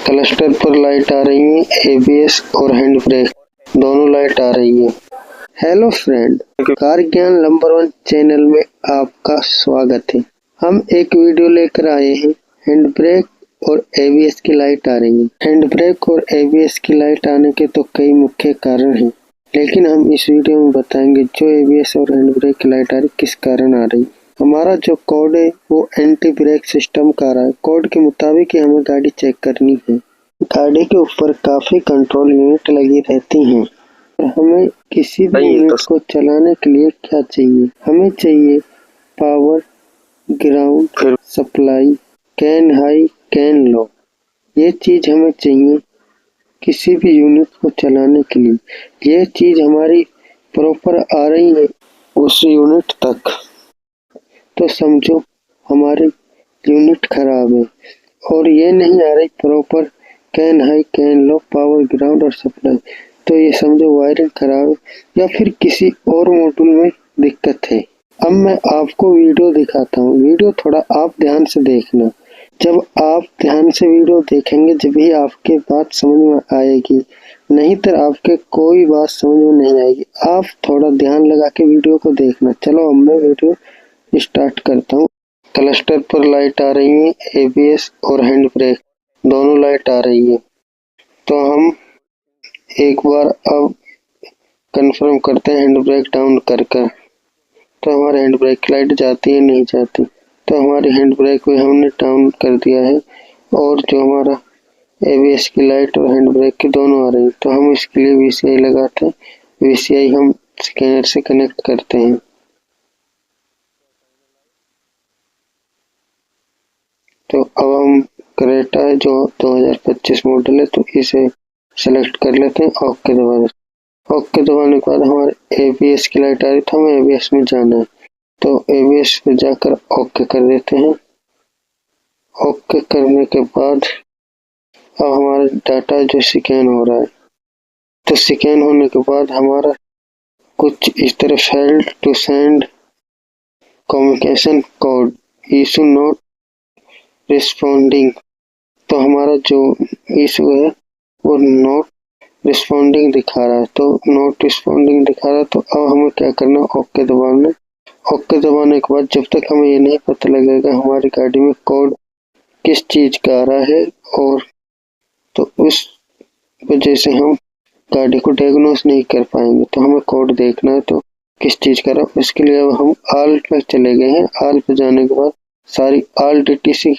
Cluster पर light आ रही है, एबीएस और हैंड ब्रेक दोनों लाइट आ रही है। हेलो फ्रेंड, कार ज्ञान नंबर 1 चैनल में आपका स्वागत है। हम एक वीडियो लेकर आए हैं। हैंड ब्रेक और एबीएस की लाइट आ रही है। हैंड ब्रेक और एबीएस की लाइट आने के तो कई मुख्य कारण हैं, लेकिन हम इस वीडियो में बताएंगे जो एबीएस और हैंड ब्रेक की लाइट आ रही किस कारण आ रही। हमारा जो कोड है वो एंटी ब्रेक सिस्टम का रहा है। कोड के मुताबिक ही हमें गाड़ी चेक करनी है। गाड़ी के ऊपर काफी कंट्रोल यूनिट लगी रहती हैं और हमें किसी भी यूनिट को चलाने के लिए क्या चाहिए, हमें चाहिए power, ground supply, CAN high, CAN low. ये चीज हमें चाहिए किसी भी यूनिट को चलाने के लिए। ये चीज हमारी प्रॉपर आ रही है उस यूनिट तक तो समझो हमारी यूनिट खराब है। और ये नहीं आ रही proper can high, CAN low, power, ground और सप्लाई, तो ये समझो वायरिंग खराब है या फिर किसी और मॉड्यूल में दिक्कत है। अब मैं आपको वीडियो दिखाता हूँ। वीडियो थोड़ा आप ध्यान से देखना। जब आप ध्यान से वीडियो देखेंगे जब ही आपके बात समझ में आएगी, नहीं तो आपके कोई बात समझ में नहीं आएगी। आप थोड़ा ध्यान लगा के वीडियो को देखना। चलो अब मैं वीडियो स्टार्ट करता हूँ। क्लस्टर पर लाइट आ रही है, एबीएस और हैंड ब्रेक दोनों लाइट आ रही है। तो हम एक बार अब कंफर्म करते हैं हैंड ब्रेक डाउन कर कर। तो हमारे हैंड ब्रेक की लाइट जाती है नहीं जाती। तो हमारी हैंड ब्रेक भी हमने डाउन कर दिया है और जो हमारा एबीएस की लाइट और हैंड ब्रेक की दोनों आ रही है। तो हम इसके लिए वीसीआई लगाते हैं। वीसीआई हम स्कैनर से कनेक्ट करते हैं। तो अब हम क्रेटा है जो 2025 मॉडल है तो इसे सेलेक्ट कर लेते हैं। ओके दबा देते। ओके दबाने के बाद हमारे एबीएस की लाइट आ रही तो हमें एबीएस में जाना है। तो एबीएस में जाकर ओके कर देते हैं। ओके करने के बाद अब हमारा डाटा जो स्कैन हो रहा है, तो स्कैन होने के बाद हमारा कुछ इस तरह failed to send communication code issue not responding. तो हमारा जो इशू है वो नॉट रिस्पॉन्डिंग दिखा रहा है। तो नॉट रिस्पॉन्डिंग दिखा रहा है तो अब हमें क्या करना, ओके दबाना। ओके दबाने के बाद जब तक हमें ये नहीं पता लगेगा हमारी गाड़ी में कोड किस चीज का आ रहा है, और तो उस वजह से हम गाड़ी को डायग्नोस नहीं कर पाएंगे। तो हमें कोड देखना है तो किस चीज का रहा है। इसके लिए अब हम आल पे चले गए हैं। आल पे जाने के बाद सारी आल डीटीसी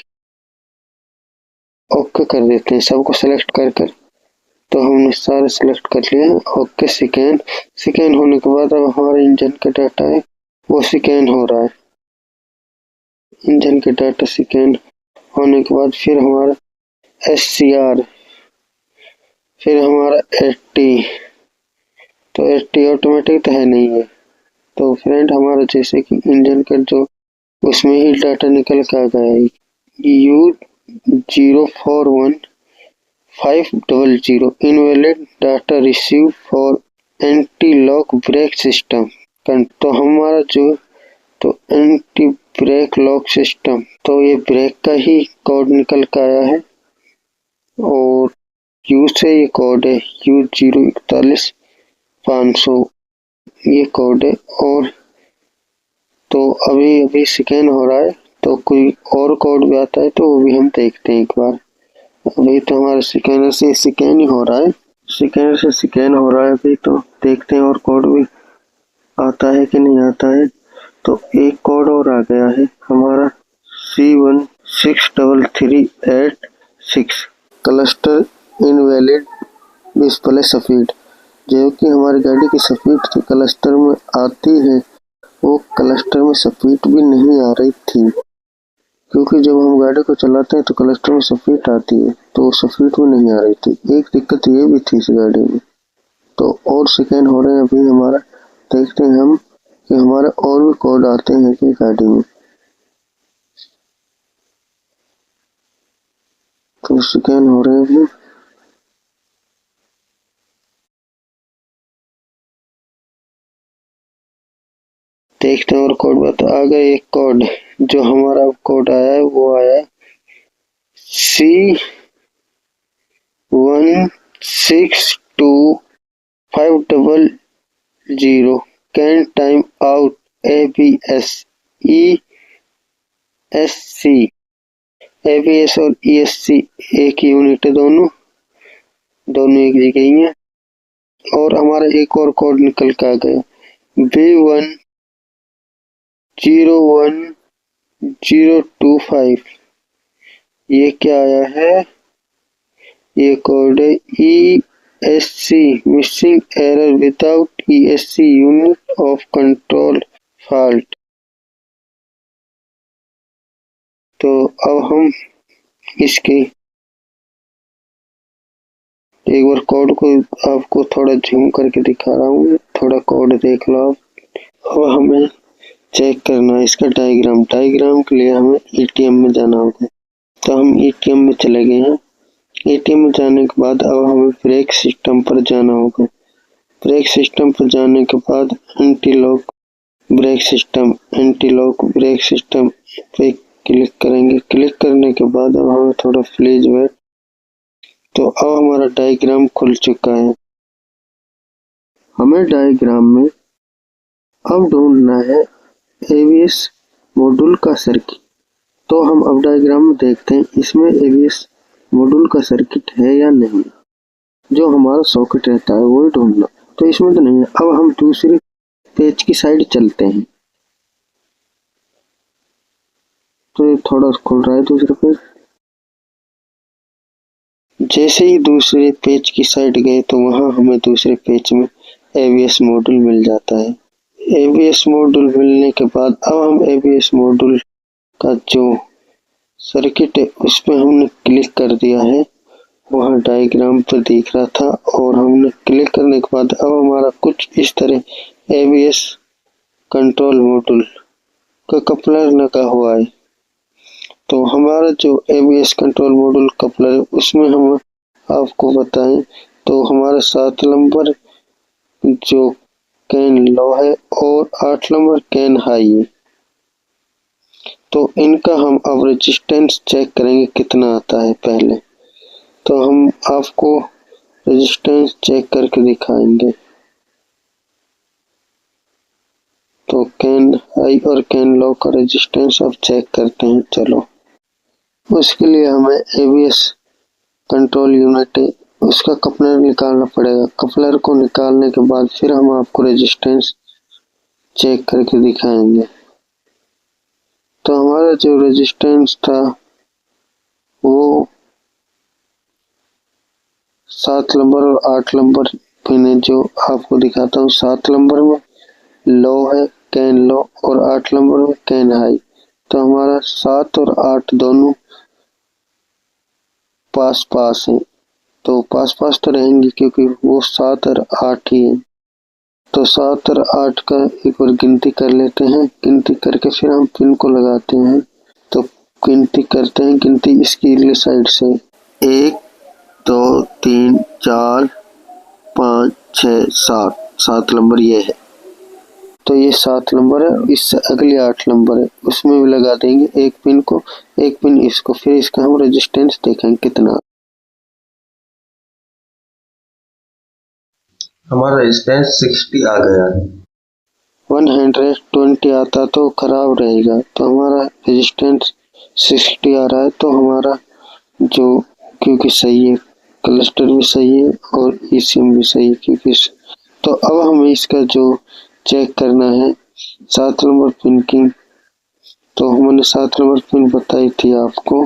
ओके कर देते हैं, सबको सेलेक्ट कर कर। तो हमने सारे सेलेक्ट कर लिए हैं। ओके स्कैन होने के बाद अब हमारे इंजन का डाटा है वो स्कैन हो रहा है। इंजन का डाटा स्कैन होने के बाद फिर हमारा एससीआर, फिर हमारा 80, तो 80 ऑटोमेटिक तो है नहीं है। तो फ्रेंड हमारा जैसे कि इंजन का जो उसमें ही डाटा निकल के आ गया है U041500 invalid data receive for anti lock brake system. तो हमारा जो तो एंटी ब्रेक लॉक सिस्टम, तो ये ब्रेक का ही कोड निकल के आया है और यू से ये कोड है U041500 ये कोड है। और तो अभी स्कैन हो रहा है तो कोई और कोड भी आता है तो वो भी हम देखते हैं एक बार। अभी तो हमारा स्कैनर से स्कैन ही हो रहा है, स्कैनर से स्कैन हो रहा है अभी, तो देखते हैं और कोड भी आता है कि नहीं आता है। तो एक कोड और आ गया है हमारा C163386 cluster invalid display speed, जो कि हमारी गाड़ी की स्पीड जो क्लस्टर में आती है वो क्लस्टर में स्पीड भी नहीं आ रही थी। क्योंकि जब हम गाड़ी को चलाते हैं तो क्लस्टर में स्पीड आती है तो स्पीड भी नहीं आ रही थी। एक दिक्कत ये भी थी इस गाड़ी में। तो और स्कैन हो रहे हैं अभी हमारा, देखते हैं हम कि हमारे और भी कोड आते हैं कि गाड़ी में। तो स्कैन हो रहे हैं अभी। देखते हैं और कोड बता आ गया। एक कोड जो हमारा कोड आया है वो आया C 6250 can time out ABS ESC। ABS और ESC एक यूनिट है, दोनों एक जगह ही है। और हमारा एक और कोड निकल के आ गया B101025। ये क्या आया है? ये कोड है ESC missing error without ESC unit of control fault. तो अब हम इसके एक बार कोड को आपको थोड़ा जूम करके दिखा रहा हूँ, थोड़ा कोड देख लो आप। अब हमें चेक करना है इसका डायग्राम के लिए हमें ATM में जाना होगा। तो हम ATM में चले गए हैं। ATM में जाने के बाद अब हमें ब्रेक सिस्टम पर जाना होगा। ब्रेक सिस्टम पर जाने के बाद एंटी लॉक ब्रेक सिस्टम पे क्लिक करेंगे। क्लिक करने के बाद अब हमें थोड़ा प्लीज वेट। तो अब हमारा डायग्राम खुल चुका है। हमें डायग्राम में अब ढूंढना है ABS मॉड्यूल का सर्किट। तो हम अब डायग्राम में देखते हैं इसमें ABS मॉड्यूल का सर्किट है या नहीं। जो हमारा सॉकेट रहता है वही ढूंढना। तो इसमें तो नहीं है। अब हम दूसरे पेज की साइड चलते हैं। तो ये थोड़ा खुल रहा है दूसरे पेज। जैसे ही दूसरे पेज की साइड गए तो वहां हमें दूसरे पेज में ABS मॉड्यूल मिल जाता है। ABS मॉड्यूल मिलने के बाद अब हम ABS मॉड्यूल का जो सर्किट है उस पर हमने क्लिक कर दिया है। वहाँ डायग्राम पर दिख रहा था और हमने क्लिक करने के बाद अब हमारा कुछ इस तरह ABS कंट्रोल मॉड्यूल का कपलर लगा हुआ है। तो हमारा जो ABS कंट्रोल मॉड्यूल कपलर है उसमें हम आपको बताएं तो हमारा 7 नंबर जो कैन लो है और 8 नंबर कैन हाई है। तो इनका हम अब रेजिस्टेंस चेक करेंगे कितना आता है पहले। तो हम आपको रेजिस्टेंस चेक करके दिखाएंगे। तो कैन हाई और कैन लो का रेजिस्टेंस अब चेक करते हैं। चलो, उसके लिए हमें ABS कंट्रोल यूनिट है उसका कपलर निकालना पड़ेगा। कपलर को निकालने के बाद फिर हम आपको रेजिस्टेंस चेक करके दिखाएंगे। तो हमारा जो रेजिस्टेंस था वो 7 नंबर और 8 नंबर पिन है जो आपको दिखाता हूँ। 7 नंबर में लो है कैन लो और 8 नंबर में कैन हाई। तो हमारा 7 और 8 दोनों पास पास हैं। तो पास पास तो रहेंगे क्योंकि वो 7 और 8 ही है। तो 7 और 8 का एक बार गिनती कर लेते हैं। गिनती करके फिर हम पिन को लगाते हैं। तो गिनती करते हैं। गिनती इसकी अगली साइड से 1 2 3 4 5 6 7 नंबर ये है। तो ये 7 नंबर है। इससे अगली 8 नंबर है उसमें भी लगा देंगे एक पिन को, एक पिन इसको। फिर इसका हम रेजिस्टेंस देखेंगे कितना। हमारा रेजिस्टेंस 60 आ गया है। 120 आता तो खराब रहेगा। तो हमारा रेजिस्टेंस 60 आ रहा है। तो हमारा जो क्योंकि सही है, क्लस्टर भी सही है और ECM भी सही है क्योंकि। तो अब हमें इसका जो चेक करना है 7 नंबर पिन की। तो हमने 7 नंबर पिन बताई थी आपको।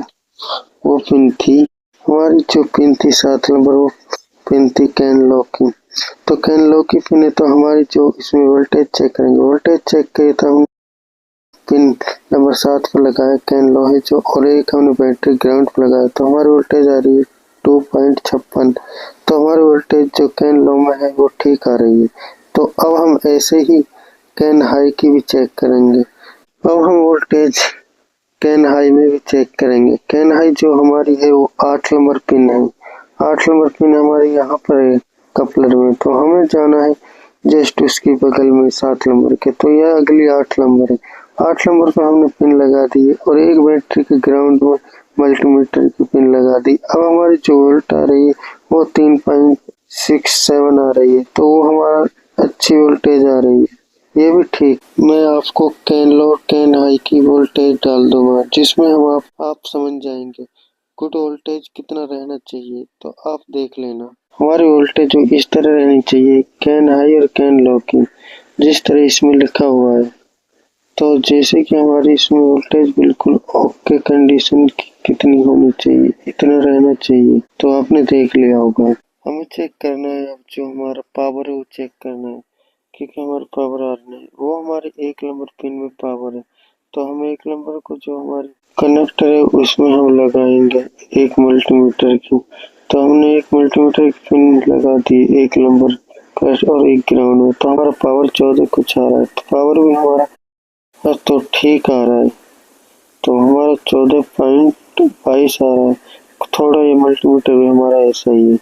वो पिन थी हमारी जो पिन थी 7 नंबर, वो पिन थी कैन लो की। तो कैन लो की पिन है तो हमारी जो इसमें वोल्टेज चेक करेंगे। वोल्टेज चेक किए तो हम पिन नंबर 7 पर लगाया कैन लो है जो, और एक हमने बैटरी ग्राउंड पर लगाया। तो हमारी वोल्टेज आ रही है 2.56। तो हमारी वोल्टेज जो कैन लो में है वो ठीक आ रही है। तो अब हम ऐसे ही कैन हाई की भी चेक करेंगे। अब हम वोल्टेज कैन हाई में भी चेक करेंगे। कैन हाई जो हमारी है वो 8 नंबर पिन है। 8 नंबर पिन हमारी यहाँ पर है कपलर में। तो हमें जाना है जस्ट उसके बगल में 7 नंबर के। तो यह अगली 8 नंबर है। 8 नंबर पर हमने पिन लगा दी है और एक बैटरी के ग्राउंड में मल्टीमीटर की पिन लगा दी। अब हमारी जो वोल्ट आ रही है वो 6-7 आ रही है, तो वो हमारा अच्छी वोल्टेज आ रही है। ये भी ठीक। मैं आपको कैन लो और कैन हाई की वोल्टेज डाल दूंगा, जिसमें आप समझ जाएंगे गुड वोल्टेज कितना रहना चाहिए। तो आप देख लेना। हमारी वोल्टेज जो इस तरह रहनी चाहिए, कैन हाई और कैन लो की, जिस तरह इसमें लिखा हुआ है। तो जैसे कि हमारी इसमें वोल्टेज बिल्कुल ओके कंडीशन की कितनी होनी चाहिए, इतना रहना चाहिए। तो आपने देख लिया होगा। हमें चेक करना है, अब जो हमारा पावर है वो चेक करना है, क्योंकि हमारा पावर आ रहा है वो हमारे 1 नंबर पिन में पावर है। तो हम 1 नंबर को जो हमारे कनेक्टर है उसमें हम लगाएंगे एक मल्टीमीटर की। तो हमने एक मल्टीमीटर की पिन लगा दी 1 नंबर का और एक ग्राउंड में। तो हमारा पावर 14 कुछ आ रहा है। तो पावर भी हमारा तो ठीक आ रहा है। तो हमारा 14.22 आ रहा है। थोड़ा ये मल्टीमीटर भी हमारा ऐसा ही है,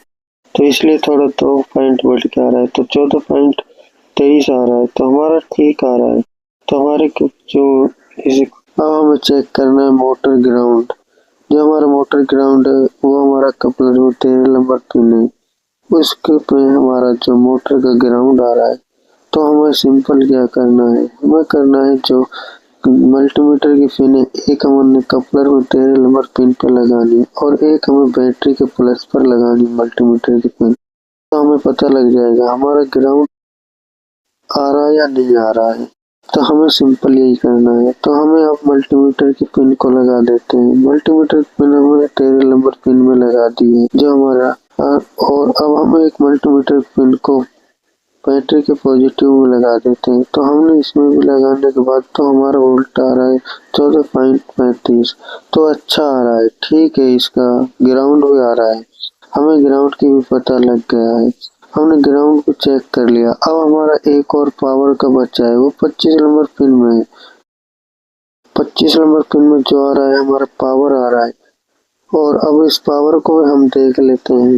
तो इसलिए थोड़ा 2 पॉइंट बढ़ के आ रहा है। तो 14.23 आ रहा है। तो हमारा ठीक आ रहा है। तो हमारे जो अब हमें चेक करना है मोटर ग्राउंड। जो हमारा मोटर ग्राउंड है वो हमारा कपलर में 13 नंबर पिन है, उसके पे हमारा जो मोटर का ग्राउंड आ रहा है। तो हमें सिंपल क्या करना है, हमें करना है जो मल्टीमीटर की पिन है, एक हमने कपलर में 13 नंबर पिन पे लगानी है और एक हमें बैटरी के प्लस पर लगानी है मल्टीमीटर की पिन। तो हमें पता लग जाएगा हमारा ग्राउंड आ रहा है या नहीं आ रहा है। तो हमें सिंपल यही करना है। तो हमें अब मल्टीमीटर की पिन को लगा देते हैं। मल्टीमीटर की पिन हमने 13 नंबर पिन में लगा दी है जो हमारा, और अब हम एक मल्टीमीटर पिन को बैटरी के पॉजिटिव में लगा देते हैं। तो हमने इसमें भी लगाने के बाद तो हमारा वोल्ट आ रहा है 14.35। तो अच्छा आ रहा है, ठीक है। इसका ग्राउंड भी आ रहा है, हमें ग्राउंड की भी पता लग गया है। हमने ग्राउंड को चेक कर लिया। अब हमारा एक और पावर का बचा है, वो 25 नंबर पिन में है। 25 नंबर पिन में जो आ रहा है हमारा पावर आ रहा है। और अब इस पावर को भी हम देख लेते हैं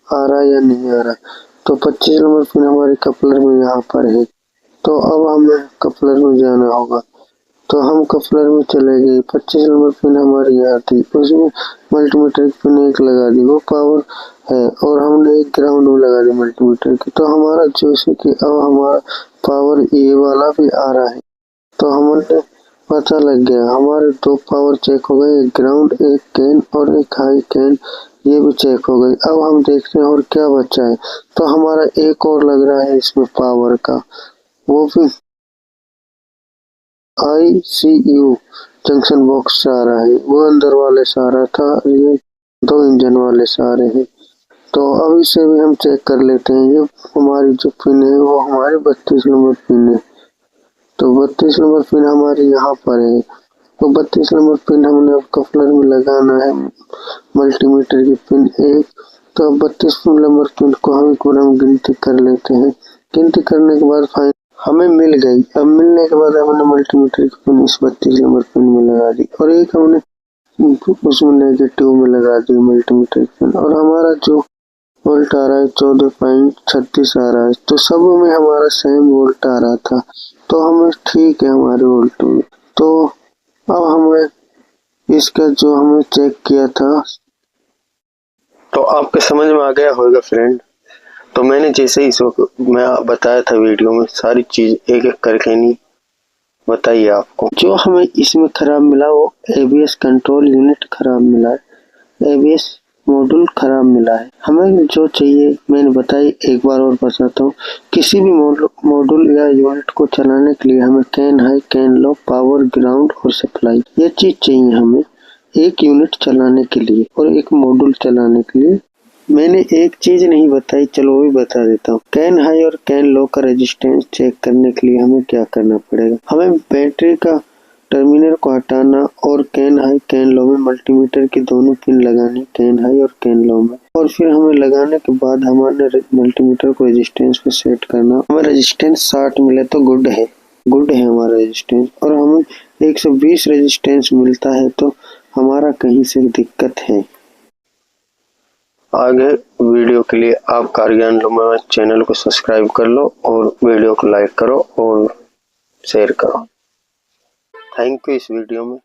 आ रहा है या नहीं आ रहा। तो 25 नंबर पिन हमारे कपलर में यहाँ पर है। तो अब हमें कपलर में जाना होगा। तो हम कपलर में चले गए। 25 नंबर पिन हमारी यहाँ थी, उसमें मल्टीमीटर की पिन एक लगा दी, वो पावर है। और हमने एक ग्राउंड में लगा दी मल्टीमीटर की। तो हमारा जैसे कि अब हमारा पावर ये वाला भी आ रहा है। तो हमने पता लग गया, हमारे 2 पावर चेक हो गए, एक ग्राउंड, एक कैन और एक हाई कैन, ये भी चेक हो गई। अब हम देखते हैं और क्या बचा है। तो हमारा एक और लग रहा है इसमें पावर का, वो भी ICU जंक्शन बॉक्स से आ रहा है, वो अंदर वाले से आ रहा था, ये 2 इंजन वाले से आ रहे हैं। तो अब इसे भी हम चेक कर लेते हैं। ये हमारी जो पिन है वो हमारी 32 नंबर पिन है। तो 32 नंबर पिन हमारी यहाँ पर है। तो 32 नंबर पिन हमने अब कपलर में लगाना है मल्टीमीटर की पिन एक। तो अब 32 नंबर पिन को हम एक बार हम गिनती कर लेते हैं। गिनती करने के बाद फाइनल हमें मिल गई। अब मिलने के बाद हमने मल्टीमीटर की पिन इस 32 नंबर पिन में लगा दी और एक हमने उसमें नेगेटिव में लगा दी मल्टीमीटर की पिन, और हमारा जो वोल्ट आ रहा है 14.36 आ रहा है। तो सब में हमारा सेम वोल्ट आ रहा था। तो हमें ठीक है हमारे वोल्ट में। तो अब हमें इसका जो हमें चेक किया था, तो आपके समझ में आ गया होगा फ्रेंड। तो मैंने जैसे ही मैं बताया था वीडियो में, सारी चीज एक एक करके नहीं बताइए आपको। जो हमें इसमें खराब मिला वो ABS कंट्रोल यूनिट खराब मिला है, ABS मॉड्यूल खराब मिला है। हमें जो चाहिए मैंने बताई, एक बार और बताता हूँ। किसी भी मॉड्यूल या यूनिट को चलाने के लिए हमें can high, CAN low, power, ground और सप्लाई, ये चीज चाहिए हमें एक यूनिट चलाने के लिए और एक मॉड्यूल चलाने के लिए। मैंने एक चीज नहीं बताई, चलो वो भी बता देता हूँ। कैन हाई और कैन लो का रेजिस्टेंस चेक करने के लिए हमें क्या करना पड़ेगा, हमें बैटरी का टर्मिनल को हटाना और कैन हाई कैन लो में मल्टीमीटर की दोनों पिन लगानी, कैन हाई और कैन लो में। और फिर हमें लगाने के बाद हमारे मल्टीमीटर को रेजिस्टेंस पे सेट करना। हमें रेजिस्टेंस 60 मिले तो गुड है हमारा रेजिस्टेंस। और हमें 120 रेजिस्टेंस मिलता है तो हमारा कहीं से दिक्कत है। आगे वीडियो के लिए आप कार ज्ञान चैनल को सब्सक्राइब कर लो और वीडियो को लाइक करो और शेयर करो। थैंक यू इस वीडियो में।